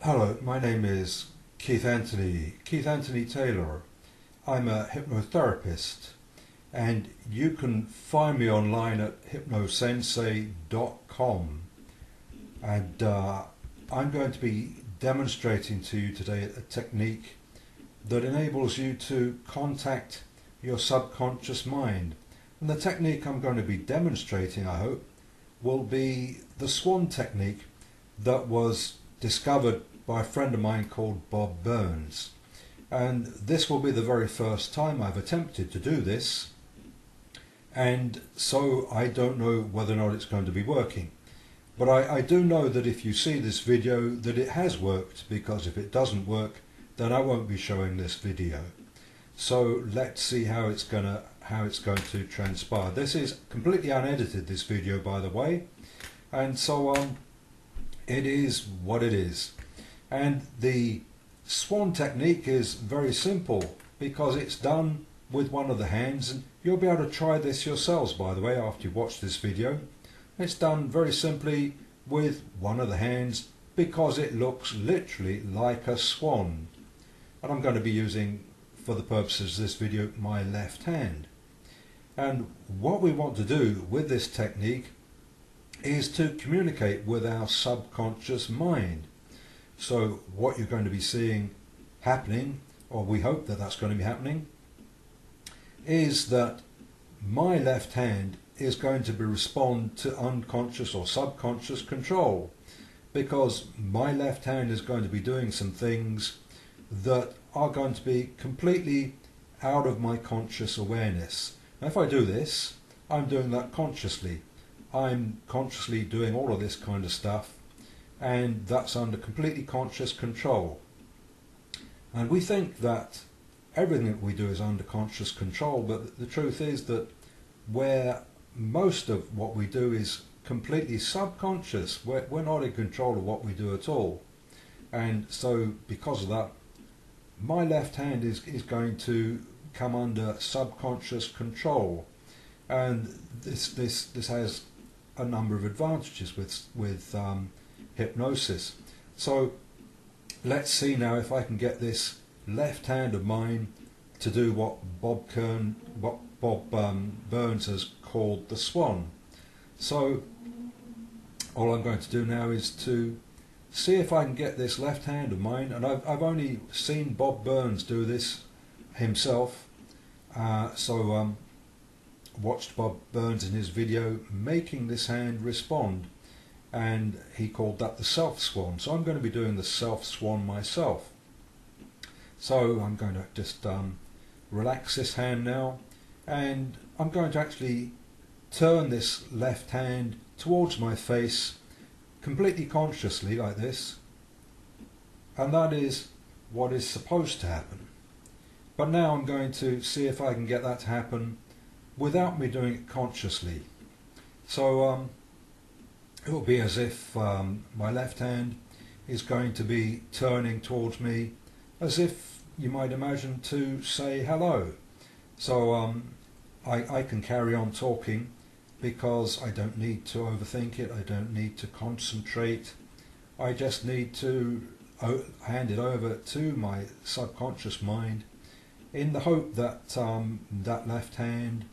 Hello, my name is Keithanthony Taylor. I'm a hypnotherapist, and you can find me online at hypnosensei.com. And I'm going to be demonstrating to you today a technique that enables you to contact your subconscious mind. And the technique I'm going to be demonstrating, I hope, will be the Swan technique that was discovered by a friend of mine called Bob Burns. And this will be the very first time I've attempted to do this, and so I don't know whether or not it's going to be working. But I do know that if you see this video that it has worked, because if it doesn't work then I won't be showing this video. So let's see how it's going to transpire. This is completely unedited, this video, by the way, and so it is what it is. And the Swan technique is very simple because it's done with one of the hands, and you'll be able to try this yourselves, by the way, after you watch this video. It's done very simply with one of the hands because it looks literally like a swan. And I'm going to be using, for the purposes of this video, my left hand. And what we want to do with this technique is to communicate with our subconscious mind. So what you're going to be seeing happening, or we hope that that's going to be happening, is that my left hand is going to respond to unconscious or subconscious control, because my left hand is going to be doing some things that are going to be completely out of my conscious awareness. Now, if I do this, I'm doing that consciously. I'm consciously doing all of this kind of stuff, and that's under completely conscious control. And we think that everything that we do is under conscious control, but the truth is that where most of what we do is completely subconscious, we're not in control of what we do at all. And so because of that, my left hand is going to come under subconscious control, and this has a number of advantages with hypnosis. So let's see now if I can get this left hand of mine to do what Bob Burns has called the Swan. So all I'm going to do now is to see if I can get this left hand of mine, and I've only seen Bob Burns do this himself, watched Bob Burns in his video making this hand respond, and he called that the Self-Swan. So I'm going to be doing the Self-Swan myself. So I'm going to just relax this hand now, and I'm going to actually turn this left hand towards my face completely consciously like this, and that is what is supposed to happen. But now I'm going to see if I can get that to happen without me doing it consciously. So it will be as if my left hand is going to be turning towards me, as if you might imagine to say hello. So I can carry on talking because I don't need to overthink it, I don't need to concentrate, I just need to hand it over to my subconscious mind in the hope that that left hand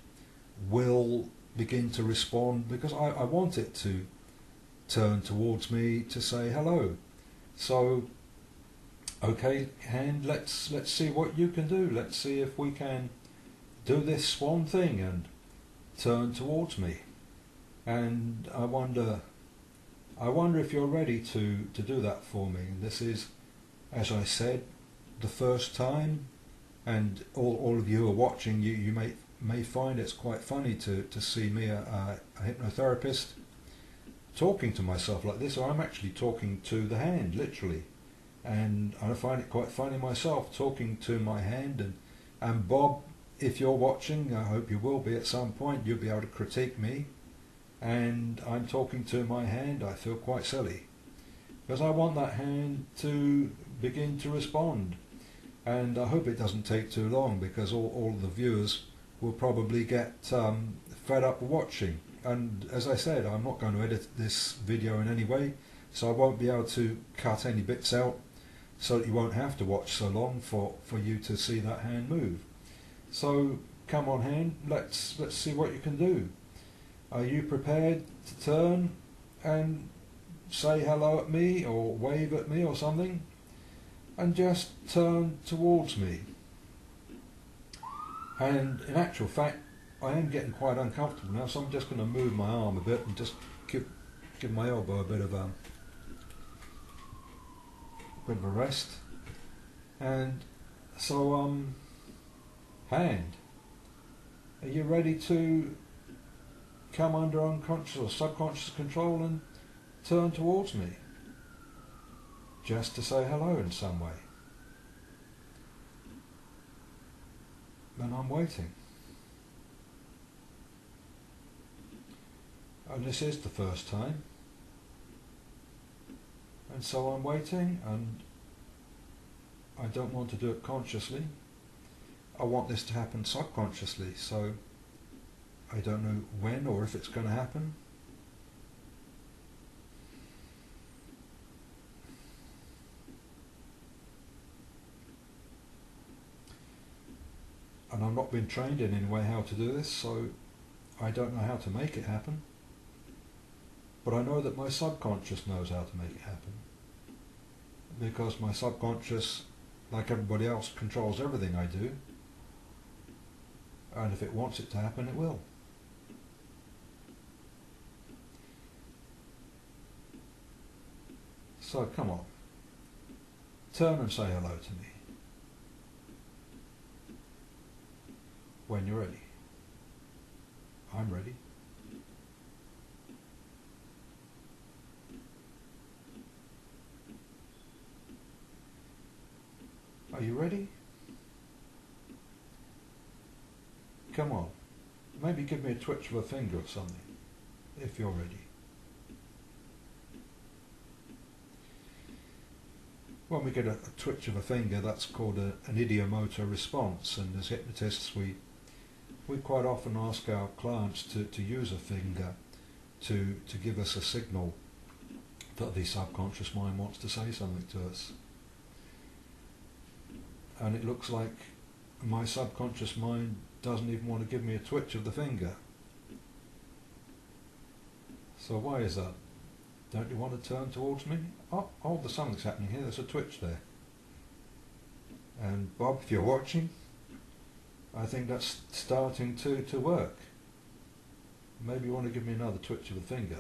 will begin to respond, because I want it to turn towards me to say hello. So okay, hand, let's see what you can do. Let's see if we can do this swan thing and turn towards me. And I wonder if you're ready to do that for me. This is, as I said, the first time, and all of you who are watching, you may find it's quite funny to see me, a hypnotherapist, talking to myself like this, or I'm actually talking to the hand, literally. And I find it quite funny myself, talking to my hand. And Bob, if you're watching, I hope you will be at some point, you'll be able to critique me, and I'm talking to my hand. I feel quite silly because I want that hand to begin to respond, and I hope it doesn't take too long, because all the viewers will probably get fed up watching. And as I said, I'm not going to edit this video in any way, So I won't be able to cut any bits out so that you won't have to watch so long for you to see that hand move. So come on hand, let's see what you can do. Are you prepared to turn and say hello at me or wave at me or something? And just turn towards me. And in actual fact, I am getting quite uncomfortable now, so I'm just going to move my arm a bit and just give my elbow a bit of a rest. And so, hand, are you ready to come under unconscious or subconscious control and turn towards me? Just to say hello in some way. And I'm waiting. And this is the first time. And so I'm waiting, and I don't want to do it consciously. I want this to happen subconsciously, so I don't know when or if it's going to happen. And I've not been trained in any way how to do this, so I don't know how to make it happen. But I know that my subconscious knows how to make it happen. Because my subconscious, like everybody else, controls everything I do. And if it wants it to happen, it will. So come on. Turn and say hello to me. When you're ready. I'm ready. Are you ready? Come on. Maybe give me a twitch of a finger or something, if you're ready. When we get a twitch of a finger, that's called an ideomotor response, and as hypnotists we quite often ask our clients to use a finger to give us a signal that the subconscious mind wants to say something to us. And it looks like my subconscious mind doesn't even want to give me a twitch of the finger. So why is that? Don't you want to turn towards me? Oh, there's something's happening here, there's a twitch there. And Bob, if you're watching, I think that's starting to work. Maybe you want to give me another twitch of the finger.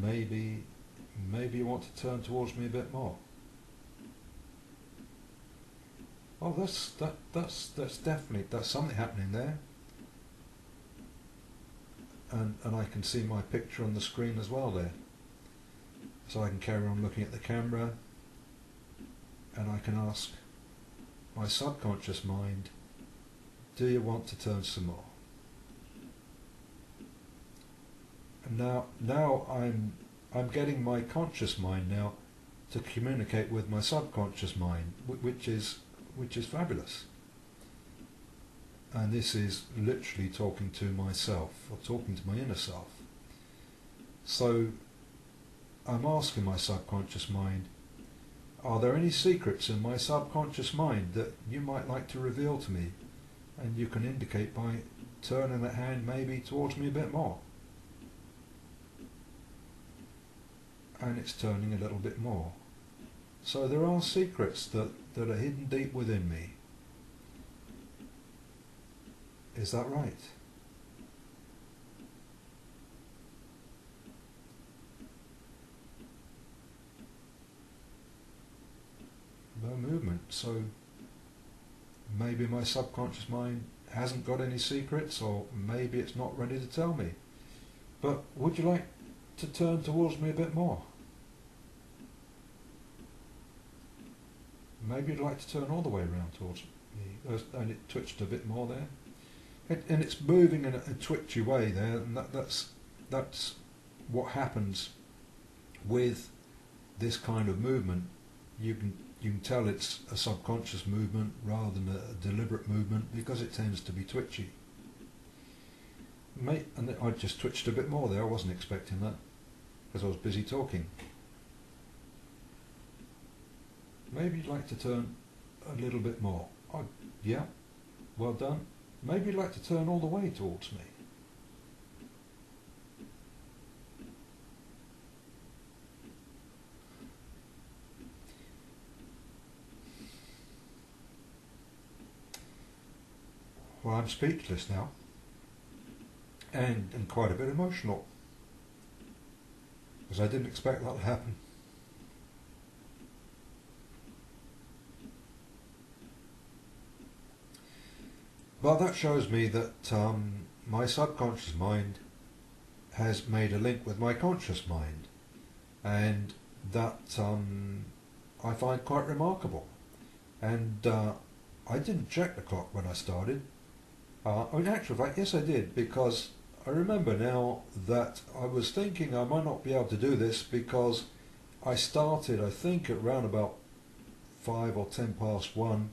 Maybe you want to turn towards me a bit more. Oh, that's definitely, that's something happening there. And I can see my picture on the screen as well there. So I can carry on looking at the camera, and I can ask my subconscious mind, do you want to turn some more? And now I'm getting my conscious mind now to communicate with my subconscious mind, which is fabulous. And this is literally talking to myself, or talking to my inner self. So I'm asking my subconscious mind, are there any secrets in my subconscious mind that you might like to reveal to me? And you can indicate by turning that hand maybe towards me a bit more. And it's turning a little bit more. So there are secrets that are hidden deep within me. Is that right? No movement. So maybe my subconscious mind hasn't got any secrets, or maybe it's not ready to tell me. But would you like to turn towards me a bit more? Maybe you'd like to turn all the way around towards me. And it twitched a bit more there. And it's moving in a twitchy way there, and that's what happens with this kind of movement. You can tell it's a subconscious movement rather than a deliberate movement, because it tends to be twitchy. And I just twitched a bit more there. I wasn't expecting that. because I was busy talking. Maybe you'd like to turn a little bit more. Oh, yeah, well done. Maybe you'd like to turn all the way towards me. Well, I'm speechless now, and quite a bit emotional, because I didn't expect that to happen. But that shows me that my subconscious mind has made a link with my conscious mind, and that I find quite remarkable. And I didn't check the clock when I started. In actual fact, yes I did, because I remember now that I was thinking I might not be able to do this, because I started, I think, at around about 5 or 10 past 1,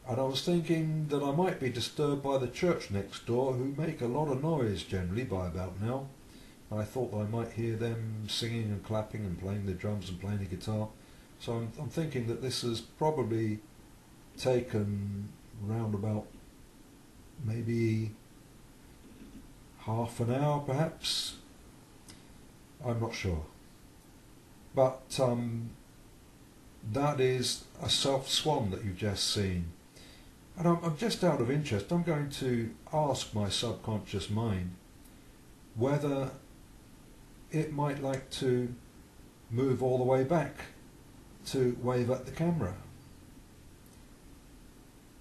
and I was thinking that I might be disturbed by the church next door, who make a lot of noise generally by about now. And I thought that I might hear them singing and clapping and playing the drums and playing the guitar. So I'm thinking that this has probably taken round about maybe half an hour perhaps. I'm not sure. But that is a Self-Swan that you've just seen. And I'm just out of interest, I'm going to ask my subconscious mind whether it might like to move all the way back to wave at the camera.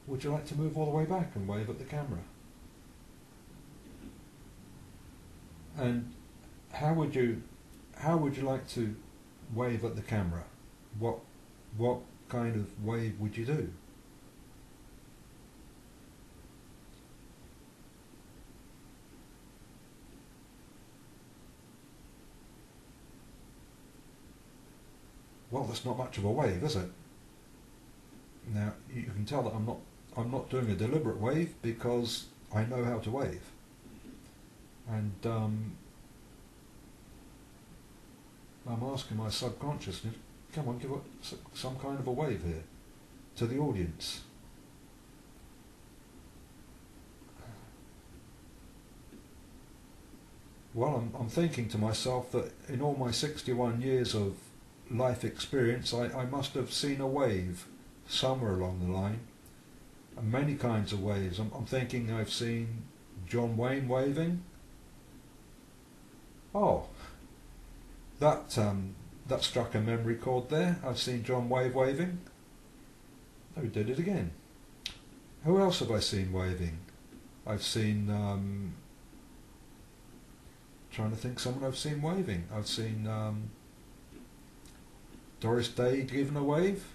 Would you like to move all the way back and wave at the camera? And how would you like to wave at the camera? What kind of wave would you do? Well, that's not much of a wave, is it? Now you can tell that I'm not doing a deliberate wave, because I know how to wave. And I'm asking my subconscious, come on, give some kind of a wave here to the audience. Well, I'm thinking to myself that in all my 61 years of life experience, I must have seen a wave somewhere along the line, and many kinds of waves. I'm thinking I've seen John Wayne waving. Oh, that struck a memory chord there. I've seen John waving. Oh, he did it again. Who else have I seen waving? I've seen trying to think someone I've seen waving. I've seen Doris Day giving a wave.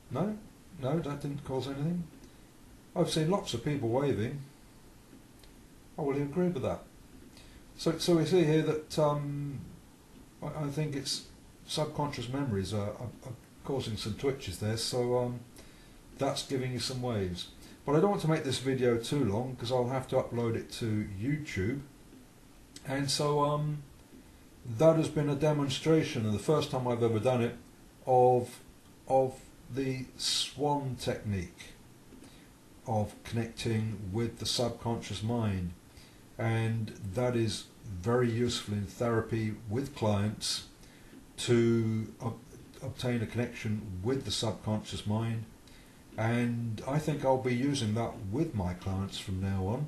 No, that didn't cause anything. I've seen lots of people waving. I will agree with that. So we see here that I think it's subconscious memories are causing some twitches there. So that's giving you some waves. But I don't want to make this video too long, because I'll have to upload it to YouTube. And so that has been a demonstration, and the first time I've ever done it, of the Swan technique of connecting with the subconscious mind. And that is very useful in therapy with clients to obtain a connection with the subconscious mind. And I think I'll be using that with my clients from now on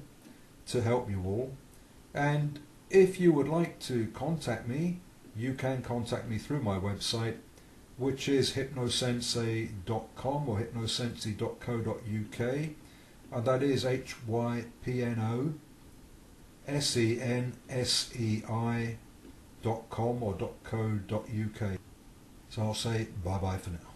to help you all. And if you would like to contact me, you can contact me through my website, which is hypnosensei.com or hypnosensei.co.uk, and that is hypnosensei.com or .co.uk. So I'll say bye bye for now.